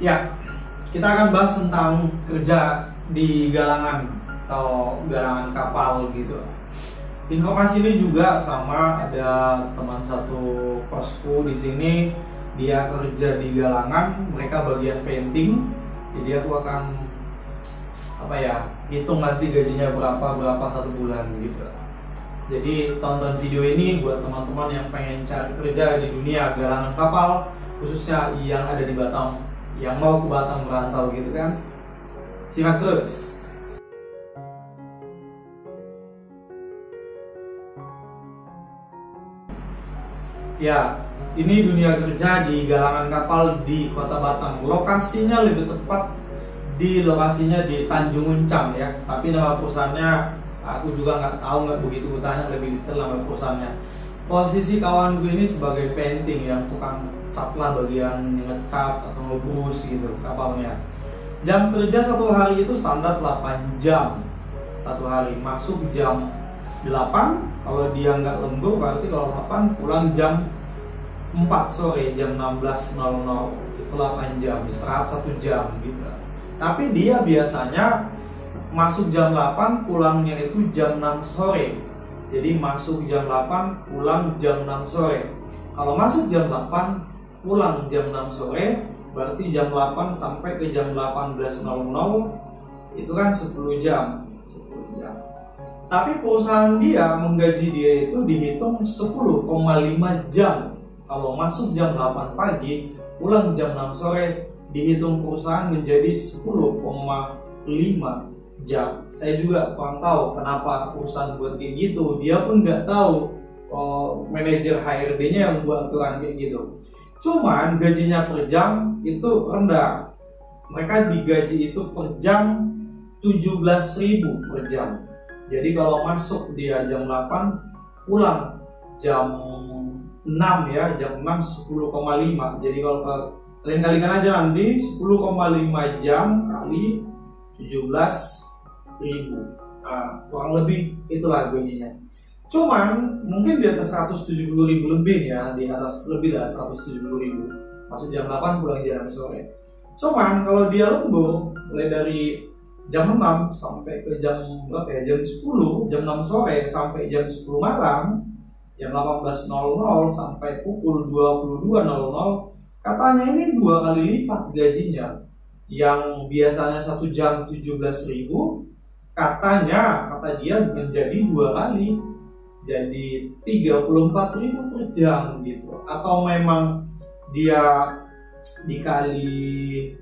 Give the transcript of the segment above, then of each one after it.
Ya, kita akan bahas tentang kerja di galangan atau galangan kapal gitu. Informasi ini juga sama, ada teman satu kosku di sini, dia kerja di galangan, mereka bagian painting. Jadi aku akan hitung nanti gajinya berapa satu bulan gitu. Jadi tonton video ini buat teman-teman yang pengen cari kerja di dunia galangan kapal, khususnya yang ada di Batam, yang mau ke Batam merantau gitu kan. Simak terus. Ya, ini dunia kerja di galangan kapal di Kota Batam. Lokasinya lebih tepat lokasinya di Tanjung Uncang ya. Tapi nama perusahaannya aku juga nggak tahu, nggak begitu tanya lebih detail nama perusahaannya. Posisi kawan gue ini sebagai painting, yang tukang cat lah, bagian ngecat atau ngebus gitu kapalnya. Jam kerja satu hari itu standar 8 jam satu hari. Masuk jam 8, kalau dia nggak lembur berarti kalau 8 pulang jam 4 sore, jam 16.00. Itu 8 jam, istirahat 1 jam gitu. Tapi dia biasanya masuk jam 8, pulangnya itu jam 6 sore. Jadi masuk jam 8, pulang jam 6 sore. Kalau masuk jam 8, pulang jam 6 sore, berarti jam 8 sampai ke jam 18.00, itu kan 10 jam. Tapi perusahaan dia menggaji dia itu dihitung 10,5 jam. Kalau masuk jam 8 pagi, pulang jam 6 sore, dihitung perusahaan menjadi 10,5 jam. Saya juga kurang tahu kenapa perusahaan buat kayak gitu. Dia pun nggak tahu, manajer HRD-nya yang buat aturan kayak gitu. Cuman gajinya per jam itu rendah. Mereka digaji itu per jam 17.000 per jam. Jadi kalau masuk dia jam 8, pulang jam 6 ya, jam 6 10,5. Jadi kalau kalian kalikan aja nanti 10,5 jam kali 17.000. Nah, kurang lebih itulah gajinya. Cuman mungkin di atas 170.000 lebih ya, di atas lebih dari 170.000. Masuk jam 8, pulang jam 6 sore. Cuman kalau dia lembur mulai dari jam 6 sampai ke jam berapa ya? Jam 10, jam 6 sore sampai jam 10 malam, jam 18.00 sampai pukul 22.00, katanya ini 2 kali lipat gajinya. Yang biasanya 1 jam 17.000, kata dia menjadi 2 kali, jadi 34.000 per jam gitu. Atau memang dia dikali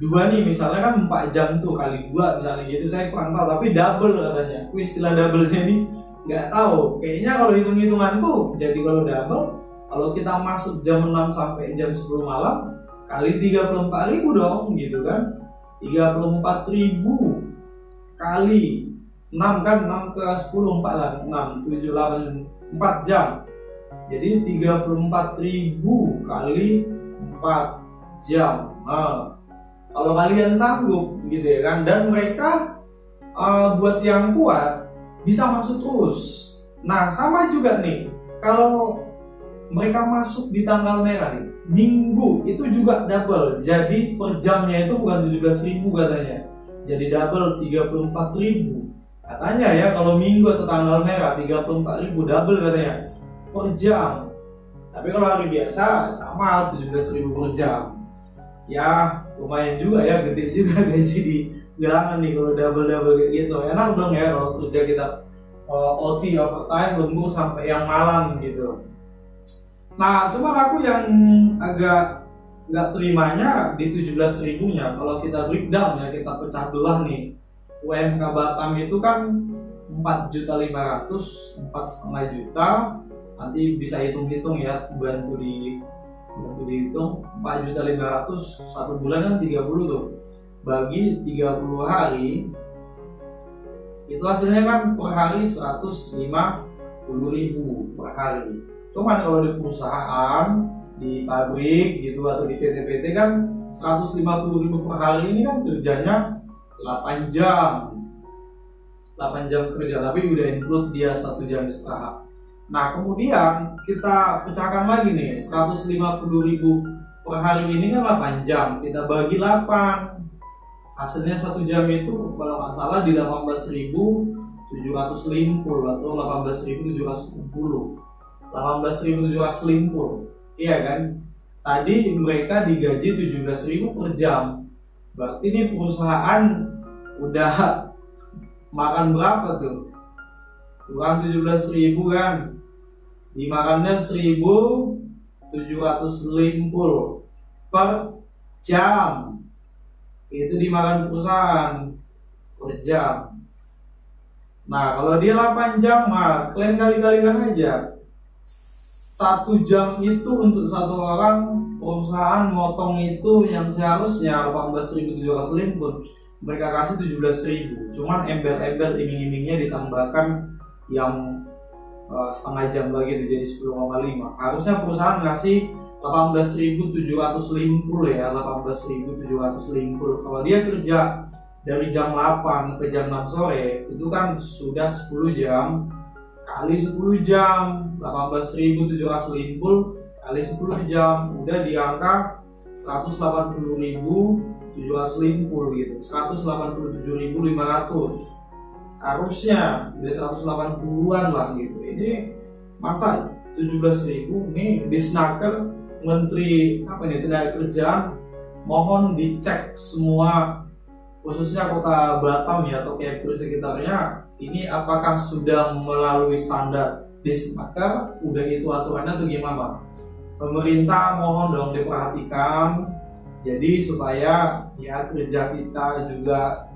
2 nih, misalnya kan 4 jam tuh kali 2 misalnya gitu, saya kurang tahu, tapi double katanya. Aku istilah double-nya ini nggak tahu. Kayaknya kalau hitung-hitunganku, jadi kalau double, kalau kita masuk jam 6 sampai jam 10 malam, kali 34.000 dong gitu kan. 34.000 kali 6 kan, 6 ke 10 4 lah, 6, 7, 8, 4 jam. Jadi 34.000 kali 4 jam. Nah, kalau kalian sanggup gitu ya kan, dan mereka buat yang kuat bisa masuk terus. Nah sama juga nih, kalau mereka masuk di tanggal merah nih, minggu itu juga double. Jadi per jamnya itu bukan 17.000 katanya, jadi double 34.000 katanya ya. Kalau minggu atau tanggal merah 34.000 double katanya per jam. Tapi kalau hari biasa sama 17.000 per jam. Ya lumayan juga ya, gede juga gaji di galangan nih kalau double kayak gitu. Enak dong ya kalau kerja kita OT, overtime, lembur sampai yang malam gitu. Nah cuman aku yang agak nggak terimanya di 17.000-nya. Kalau kita breakdown ya, kita pecah belah nih, UMK Batam itu kan 4.500.000, 4,5 juta. Nanti bisa hitung-hitung ya, bantu dihitung. 4.500.000 satu bulan kan 30 tuh, bagi 30 hari itu hasilnya kan per hari 150.000 per hari. Cuman kalau di perusahaan, di pabrik gitu atau di PT-PT kan 150.000 per hari ini kan kerjanya 8 jam kerja, tapi udah include dia 1 jam istirahat. Nah kemudian kita pecahkan lagi nih, 150.000 per hari ini kan 8 jam, kita bagi 8, hasilnya 1 jam itu kalau nggak salah di 18.750 atau 18.710, 18.750, iya kan? Tadi mereka digaji 17.000 per jam, berarti ini perusahaan udah makan berapa tuh? Kurang 17.000 kan? Dimakannya 1.750 per jam. Itu dimakan perusahaan per jam. Nah, kalau dia 8 jam, mah kalian kali-kalikan aja. 1 jam itu untuk satu orang, perusahaan motong itu yang seharusnya 18.750, mereka kasih 17.000. Cuman embel-embel iming-imingnya ditambahkan yang setengah jam lagi itu jadi 10,5. Harusnya perusahaan ngasih 18.750 ya, 18.750. Kalau dia kerja dari jam 8 ke jam 6 sore itu kan sudah 10 jam kali 10 jam, 18.750 kali 10 jam udah di angka 180.750 gitu, 187.500. Harusnya udah 180-an lah gitu. Ini masa 17.000 nih di Snaker. Menteri tenaga kerjaan mohon dicek semua, khususnya kota Batam ya atau Kepri sekitarnya, ini apakah sudah melalui standar Disnaker, udah itu aturannya atau gimana? Pemerintah mohon dong diperhatikan, jadi supaya ya kerja kita juga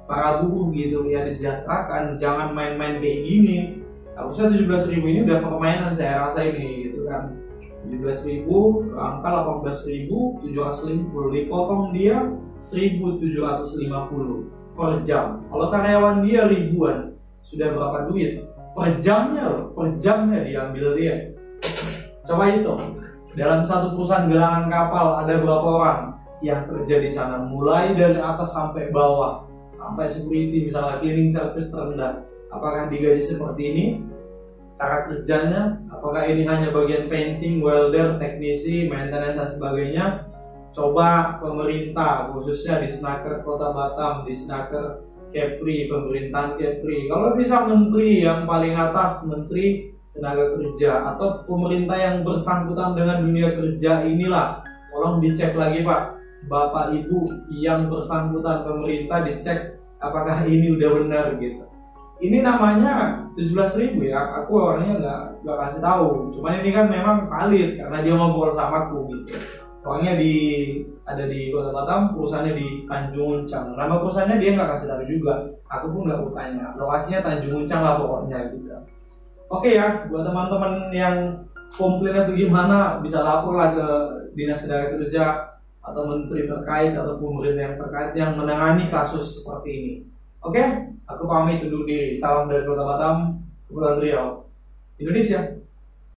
para buruh gitu ya disejahterakan, jangan main-main kayak gini. Harusnya 17.000 ini udah permainan saya rasa ini gitu kan. 17.000 ke angka 18.750, dipotong dia 1.750 per jam. Kalau karyawan dia ribuan, sudah berapa duit? Per jamnya loh, per jamnya diambil dia. Coba itu, dalam satu perusahaan galangan kapal ada berapa orang yang kerja di sana, mulai dari atas sampai bawah, sampai security misalnya cleaning service terendah. Apakah digaji seperti ini? Cara kerjanya, apakah ini hanya bagian painting, welder, teknisi, maintenance dan sebagainya? Coba pemerintah, khususnya di Snaker Kota Batam, di Snaker Kepri, pemerintahan Kepri, kalau bisa menteri yang paling atas, menteri tenaga kerja atau pemerintah yang bersangkutan dengan dunia kerja inilah, tolong dicek lagi Pak, Bapak Ibu yang bersangkutan, pemerintah dicek apakah ini udah benar gitu. Ini namanya 17.000 ya, aku orangnya nggak kasih tahu. Cuman ini kan memang valid karena dia ngobrol sama aku gitu. Orangnya ada di Kota Batam, perusahaannya di Tanjung Uncang. Nama perusahaannya dia nggak kasih tahu juga. Aku pun nggak mau tanya. Lokasinya Tanjung Uncang lah pokoknya gitu. Oke ya, buat teman-teman yang komplain atau gimana bisa lapor lah ke Dinas Tenaga Kerja atau menteri terkait atau pemerintah yang terkait yang menangani kasus seperti ini. Oke, aku pamit undur diri. Salam dari Kota Batam, Kepulauan Riau, Indonesia.